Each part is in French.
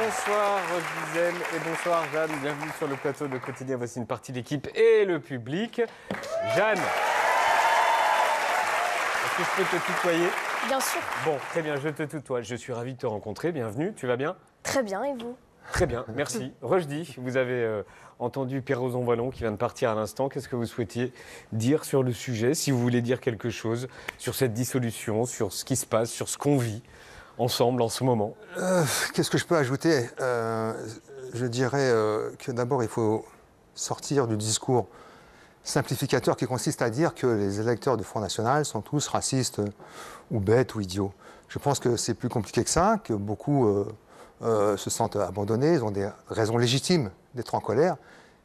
Bonsoir Rose et bonsoir Jeanne, bienvenue sur le plateau de Quotidien. Voici une partie de l'équipe et le public. Jeanne, est-ce que je peux te tutoyer? Bien sûr. Bon, très bien, je te tutoie. Je suis ravi de te rencontrer, bienvenue, tu vas bien? Très bien, et vous? Très bien, merci. Rojdi, vous avez entendu Pierre Rosanvallon qui vient de partir à l'instant. Qu'est-ce que vous souhaitiez dire sur le sujet? Si vous voulez dire quelque chose sur cette dissolution, sur ce qui se passe, sur ce qu'on vit ensemble en ce moment. Qu'est-ce que je peux ajouter? Je dirais que d'abord, il faut sortir du discours simplificateur qui consiste à dire que les électeurs du Front National sont tous racistes ou bêtes ou idiots. Je pense que c'est plus compliqué que ça, que beaucoup se sentent abandonnés, ils ont des raisons légitimes d'être en colère.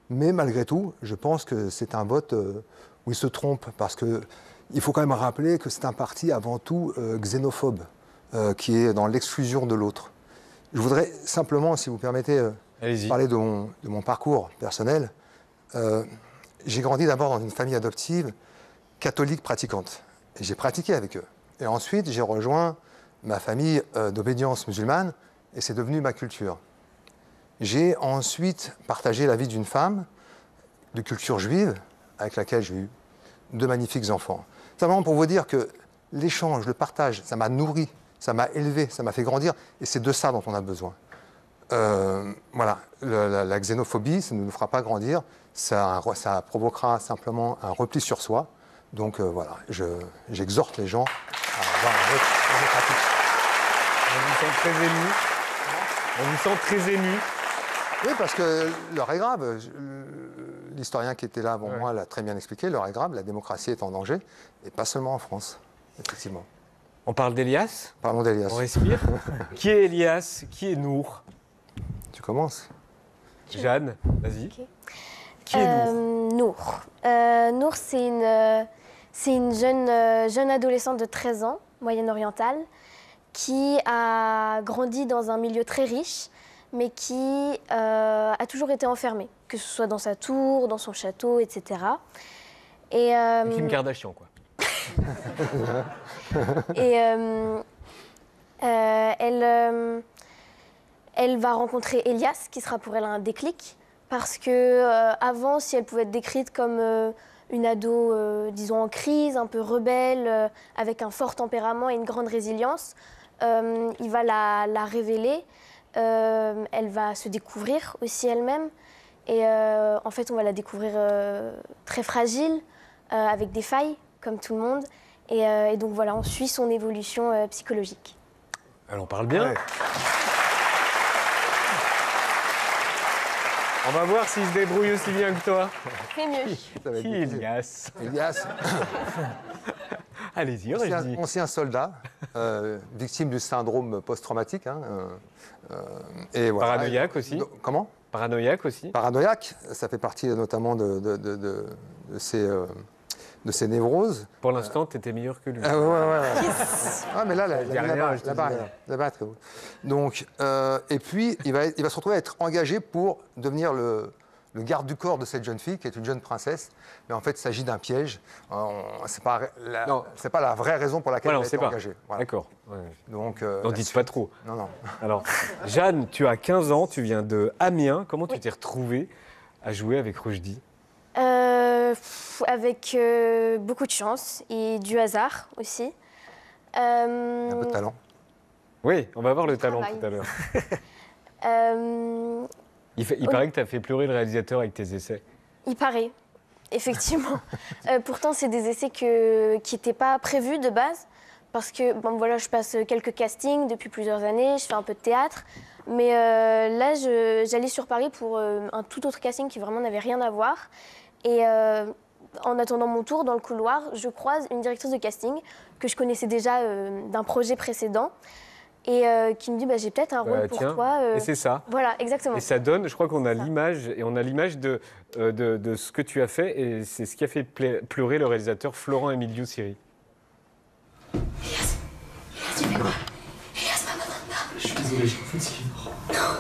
Mais malgré tout, je pense que c'est un vote où ils se trompent, parce qu'il faut quand même rappeler que c'est un parti avant tout xénophobe, qui est dans l'exclusion de l'autre. Je voudrais simplement, si vous permettez, parler de mon parcours personnel. J'ai grandi d'abord dans une famille adoptive catholique pratiquante. Et j'ai pratiqué avec eux. Et ensuite, j'ai rejoint ma famille d'obédience musulmane, et c'est devenu ma culture. J'ai ensuite partagé la vie d'une femme de culture juive, avec laquelle j'ai eu 2 magnifiques enfants. Simplement pour vous dire que l'échange, le partage, ça m'a nourri, ça m'a élevé, ça m'a fait grandir, et c'est de ça dont on a besoin. Voilà, la xénophobie, ça ne nous fera pas grandir, ça provoquera simplement un repli sur soi. Donc voilà, j'exhorte les gens à avoir un vote démocratique. On vous sent très ému. On vous sent très ému. Oui, parce que l'heure est grave. L'historien qui était là avant moi l'a très bien expliqué, l'heure est grave, la démocratie est en danger, et pas seulement en France, effectivement. On parle d'Elias? Parlons d'Elias. On respire. Qui est Elias? Qui est Nour? Tu commences? Jeanne, vas-y. Okay. Qui est Nour? Nour. Nour, c'est une jeune adolescente de 13 ans, moyenne-orientale, qui a grandi dans un milieu très riche, mais qui a toujours été enfermée, que ce soit dans sa tour, dans son château, etc. Et, Kim Kardashian, quoi. Et elle va rencontrer Elias, qui sera pour elle un déclic, parce que avant, si elle pouvait être décrite comme une ado, disons, en crise, un peu rebelle, avec un fort tempérament et une grande résilience, il va la révéler. Elle va se découvrir aussi elle-même. Et en fait, on va la découvrir très fragile, avec des failles, comme tout le monde. Et donc voilà, on suit son évolution psychologique. Elle en parle bien. Ouais. On va voir s'il se débrouille aussi bien que toi. Très mieux. Ça va être Qui est difficile. Elias? Elias, Allez-y, Rojdi. ancien soldat, victime du syndrome post-traumatique. Et voilà. Paranoïaque aussi. Comment? Paranoïaque aussi. Paranoïaque, ça fait partie notamment de ses névroses. Pour l'instant, tu étais meilleur que lui. Ouais. Ah, mais là, la dis barre est très haute. Donc, et puis, il va se retrouver à être engagé pour devenir le garde du corps de cette jeune fille, qui est une jeune princesse. Mais en fait, il s'agit d'un piège. C'est pas la vraie raison pour laquelle Voilà, il a on sait été pas. engagé. Voilà. D'accord. Ouais. Donc, N'en dites pas trop. Non. Alors, Jeanne, tu as 15 ans, tu viens de Amiens. Comment tu t'es retrouvée à jouer avec Rojdi? Avec beaucoup de chance et du hasard aussi. Un peu de talent. Oui, on va voir le talent Travail. tout à l'heure. Euh, Il paraît que tu as fait pleurer le réalisateur avec tes essais. Il paraît, effectivement. Pourtant, c'est des essais qui n'étaient pas prévus de base, parce que bon, voilà, je passe quelques castings depuis plusieurs années, je fais un peu de théâtre, mais là, j'allais sur Paris pour un tout autre casting qui vraiment n'avait rien à voir. Et en attendant mon tour dans le couloir, je croise une directrice de casting que je connaissais déjà d'un projet précédent. Et qui me dit j'ai peut-être un rôle pour tiens, toi. Et c'est ça. Voilà, exactement. Et ça donne, je crois qu'on a l'image, et on a l'image de ce que tu as fait, et c'est ce qui a fait pleurer le réalisateur Florent Emilio Siri. Elias, tu fais quoi? Elias, maman m'entend pas. Je suis désolé, j'ai fatigué. Non.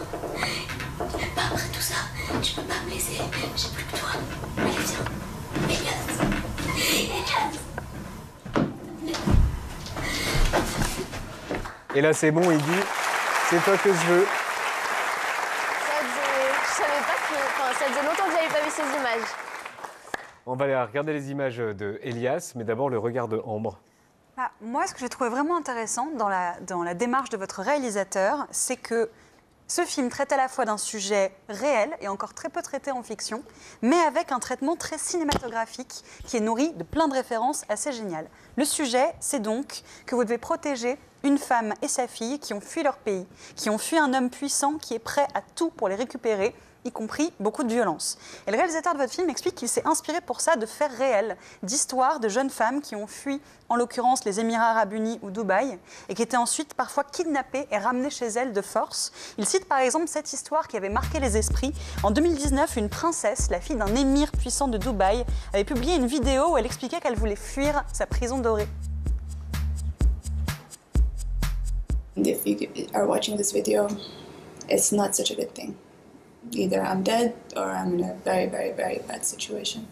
Pas après tout ça, je peux pas me laisser. J'ai plus que toi. Allez, viens. Elias. Et là, c'est bon, il dit, c'est toi que je veux. On va aller regarder les images de Elias, mais d'abord le regard de Ambre. Moi, ce que j'ai trouvé vraiment intéressant dans la démarche de votre réalisateur, c'est que ce film traite à la fois d'un sujet réel et encore très peu traité en fiction, mais avec un traitement très cinématographique qui est nourri de plein de références assez géniales. Le sujet, c'est donc que vous devez protéger une femme et sa fille qui ont fui leur pays, qui ont fui un homme puissant qui est prêt à tout pour les récupérer, y compris beaucoup de violence. Et le réalisateur de votre film explique qu'il s'est inspiré pour ça de faits réels, d'histoires de jeunes femmes qui ont fui, en l'occurrence les Émirats Arabes Unis ou Dubaï, et qui étaient ensuite parfois kidnappées et ramenées chez elles de force. Il cite par exemple cette histoire qui avait marqué les esprits. En 2019, une princesse, la fille d'un émir puissant de Dubaï, avait publié une vidéo où elle expliquait qu'elle voulait fuir sa prison dorée. If you are watching this video, it's not such a good thing. Either I'm dead or I'm in a very, very, very bad situation.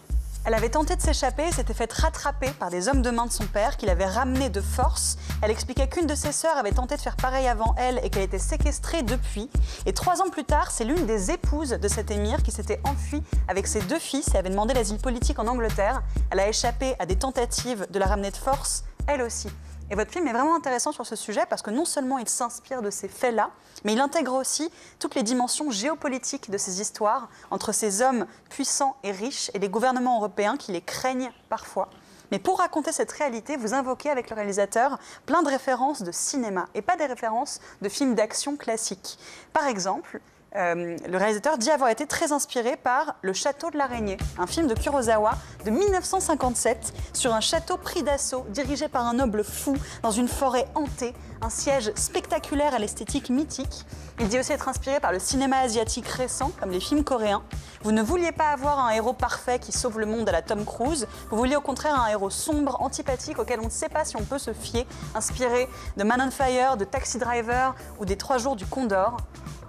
Elle avait tenté de s'échapper, s'était faite rattraper par des hommes de main de son père qui l'avaient ramenée de force. Elle expliquait qu'une de ses sœurs avait tenté de faire pareil avant elle et qu'elle était séquestrée depuis. Et 3 ans plus tard, c'est l'une des épouses de cet émir qui s'était enfuie avec ses 2 fils et avait demandé l'asile politique en Angleterre. Elle a échappé à des tentatives de la ramener de force, elle aussi. Et votre film est vraiment intéressant sur ce sujet parce que non seulement il s'inspire de ces faits-là, mais il intègre aussi toutes les dimensions géopolitiques de ces histoires entre ces hommes puissants et riches et les gouvernements européens qui les craignent parfois. Mais pour raconter cette réalité, vous invoquez avec le réalisateur plein de références de cinéma et pas des références de films d'action classiques. Par exemple, le réalisateur dit avoir été très inspiré par Le Château de l'Araignée, un film de Kurosawa de 1957 sur un château pris d'assaut dirigé par un noble fou dans une forêt hantée, un siège spectaculaire à l'esthétique mythique. Il dit aussi être inspiré par le cinéma asiatique récent, comme les films coréens. Vous ne vouliez pas avoir un héros parfait qui sauve le monde à la Tom Cruise, vous vouliez au contraire un héros sombre, antipathique, auquel on ne sait pas si on peut se fier, inspiré de Man on Fire, de Taxi Driver ou des 3 jours du Condor.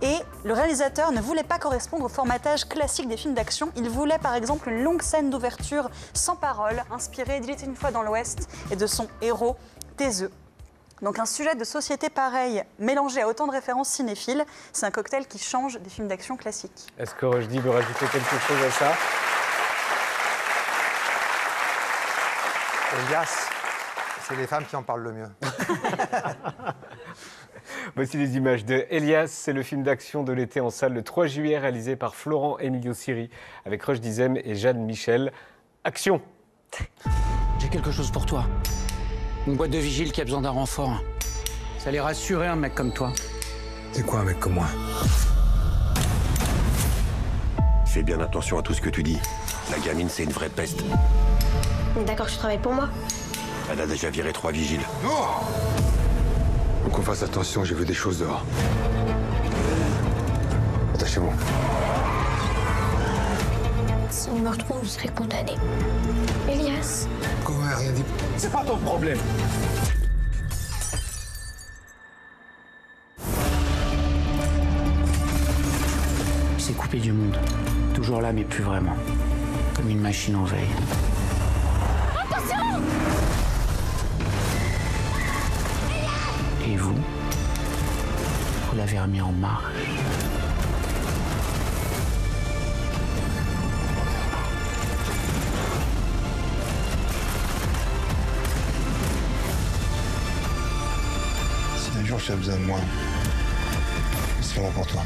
Et le réalisateur ne voulait pas correspondre au formatage classique des films d'action. Il voulait par exemple une longue scène d'ouverture sans parole, inspirée d'Il était une fois dans l'Ouest et de son héros Thésée. Donc un sujet de société pareil, mélangé à autant de références cinéphiles, c'est un cocktail qui change des films d'action classiques. Est-ce que Rochdi veut rajouter quelque chose à ça? Elias, c'est les femmes qui en parlent le mieux. Voici les images de Elias, c'est le film d'action de l'été en salle le 3 juillet, réalisé par Florent Emilio Siri, avec Roch Dizem et Jeanne Michel. Action! J'ai quelque chose pour toi. Une boîte de vigile qui a besoin d'un renfort. Ça allait rassurer un mec comme toi. C'est quoi un mec comme moi? Fais bien attention à tout ce que tu dis. La gamine, c'est une vraie peste. D'accord, tu travailles pour moi. Elle a déjà viré 3 vigiles. Non! Faut qu'on fasse attention, j'ai vu des choses dehors. Attachez-vous. Si on me retrouve, je serai condamnée. Elias. Comment rien dit? C'est pas ton problème. C'est coupé du monde. Toujours là, mais plus vraiment. Comme une machine en veille. Attention! Et vous l'avez remis en marche. Si un jour tu as besoin de moi, je serai là pour toi.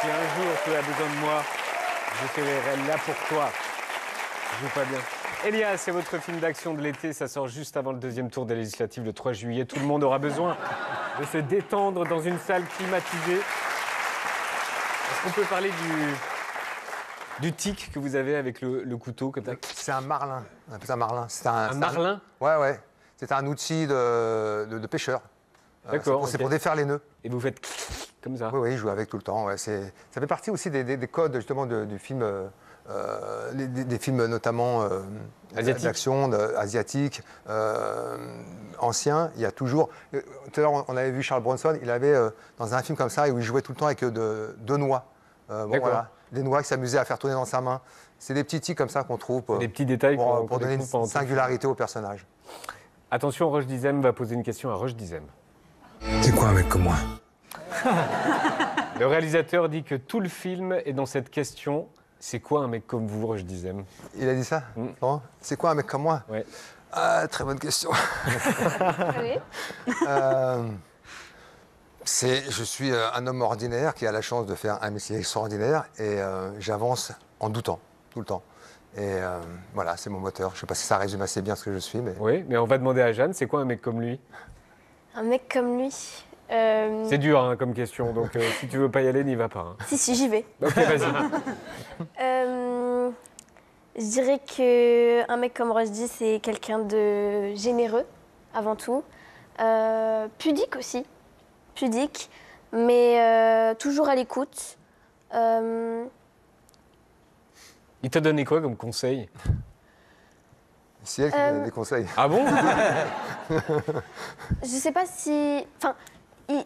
Si un jour tu as besoin de moi, je serai là pour toi. Je joue pas bien. Elias, c'est votre film d'action de l'été. Ça sort juste avant le 2e tour des législatives le 3 juillet. Tout le monde aura besoin de se détendre dans une salle climatisée. Est-ce qu'on peut parler du tic que vous avez avec le couteau comme ça? C'est un marlin. On appelle ça un marlin. Un marlin? Ouais. C'est un outil de pêcheur. D'accord. C'est pour défaire les nœuds. Et vous faites comme ça? Oui, je joue avec tout le temps. Ouais. Ça fait partie aussi des codes justement du film. Des films notamment d'action, asiatiques, anciens, il y a toujours... Tout à l'heure, on avait vu Charles Bronson, il avait, dans un film comme ça, où il jouait tout le temps avec deux noix. Voilà, des noix qui s'amusaient à faire tourner dans sa main. C'est des petits tics comme ça qu'on trouve des petits détails pour donner une singularité au personnage. Attention, Roch Dizem va poser une question à Roch Dizem. C'est quoi un mec comme moi? Le réalisateur dit que tout le film est dans cette question. C'est quoi un mec comme vous, Roche Dizem? Il a dit ça Laurent C'est quoi un mec comme moi? Ouais. Ah, très bonne question. Je suis un homme ordinaire qui a la chance de faire un métier extraordinaire et j'avance en doutant, tout le temps. Et voilà, c'est mon moteur. Je ne sais pas si ça résume assez bien ce que je suis, mais... Oui, mais on va demander à Jeanne, c'est quoi un mec comme lui? Un mec comme lui. C'est dur hein, comme question, donc si tu veux pas y aller, n'y va pas. Hein. Si, j'y vais. Ok, vas-y. Je dirais qu'un mec comme Rushdie, c'est quelqu'un de généreux, avant tout. Pudique aussi. Pudique, mais toujours à l'écoute. Il t'a donné quoi comme conseil? C'est elle qui me donne des conseils. Ah bon? Je sais pas si... Enfin,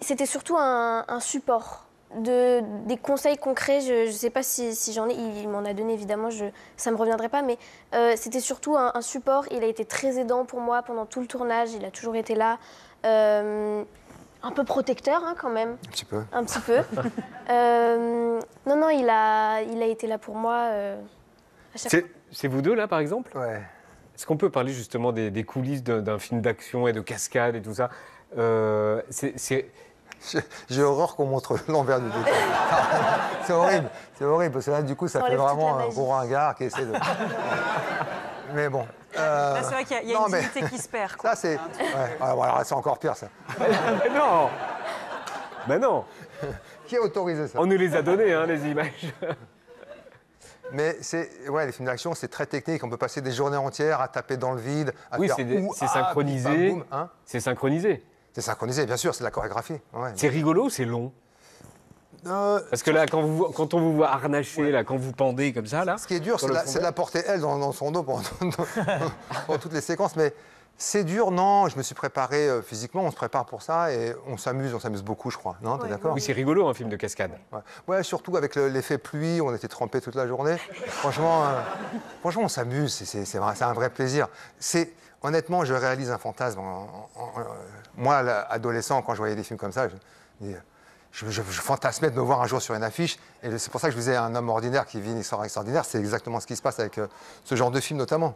c'était surtout un support. Des conseils concrets, je ne sais pas si j'en ai, il m'en a donné évidemment, ça ne me reviendrait pas, mais c'était surtout un support. Il a été très aidant pour moi pendant tout le tournage, il a toujours été là. Un peu protecteur hein, quand même. Un petit peu. Un petit peu. Non, il a été là pour moi à chaque fois. C'est vous deux là par exemple? Ouais. Est-ce qu'on peut parler justement des coulisses d'un film d'action et de cascade et tout ça? J'ai horreur qu'on montre l'envers du décor. C'est horrible, parce que là, du coup, ça fait vraiment un gros ringard qui essaie de... Mais bon. Là, c'est vrai qu'il y a une dignité qui se perd. Quoi. Ça, c'est... Ouais. Alors, c'est encore pire, ça. Mais non. Mais non. Qui a autorisé ça? On nous les a donnés, hein, les images. Mais les films d'action, c'est très technique. On peut passer des journées entières à taper dans le vide, à faire... c'est synchronisé. Boum, hein, c'est synchronisé. C'est synchronisé, bien sûr, c'est de la chorégraphie. Ouais. C'est rigolo ou c'est long? Parce que là, quand on vous voit harnacher, là, quand vous pendez comme ça, là... Ce qui est dur, c'est de la porter, elle, dans son dos pendant toutes les séquences. Mais c'est dur, non, je me suis préparé physiquement, on se prépare pour ça et on s'amuse beaucoup, je crois. Non, t'es d'accord? Oui, c'est rigolo, un film de cascade. Ouais, surtout avec l'effet pluie, on était trempés toute la journée. Franchement, on s'amuse, c'est un vrai plaisir. Honnêtement, je réalise un fantasme. Moi, adolescent, quand je voyais des films comme ça, je fantasmais de me voir un jour sur une affiche. Et c'est pour ça que je vous disais, un homme ordinaire qui vit une histoire extraordinaire, c'est exactement ce qui se passe avec ce genre de film, notamment.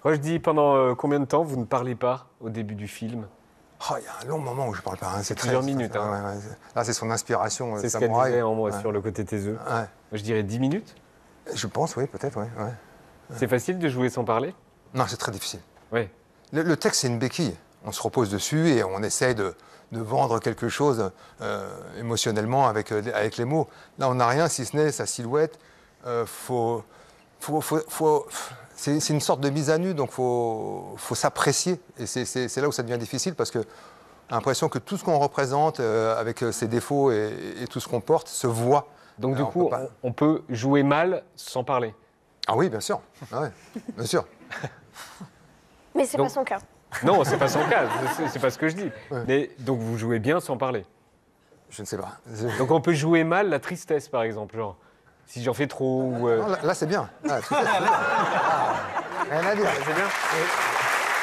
Moi, je dis, pendant combien de temps vous ne parlez pas au début du film? Il y a un long moment où je ne parle pas. Hein. C'est plusieurs minutes. Hein. Là, c'est son inspiration. C'est ce qu'elle disait en moi sur le côté de tes œufs. Ouais. Moi, je dirais 10 minutes. Je pense, oui, peut-être, oui. Ouais. C'est facile de jouer sans parler? Non, c'est très difficile. Oui. Le texte, c'est une béquille. On se repose dessus et on essaie de vendre quelque chose émotionnellement avec les mots. Là, on n'a rien, si ce n'est sa silhouette. C'est une sorte de mise à nu, donc faut s'apprécier. Et c'est là où ça devient difficile parce que j'ai l'impression que tout ce qu'on représente, avec ses défauts et tout ce qu'on porte, se voit. Donc du coup, on peut jouer mal sans parler? Ah oui, bien sûr. Ah ouais, bien sûr. Mais c'est pas son cas. Non, c'est pas son cas, c'est pas ce que je dis. Ouais. Mais donc vous jouez bien sans parler? Je ne sais pas. Donc on peut jouer mal la tristesse, par exemple, genre si j'en fais trop ou... Non, là c'est bien. Ah, c'est bien. Rien à dire. C'est bien.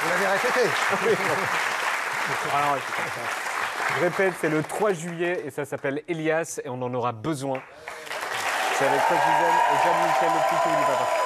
Vous l'avez répété. Alors, je répète, c'est le 3 juillet et ça s'appelle Elias et on en aura besoin. C'est avec Roche Dizem et Jeanne-Michel Le Petit Papa.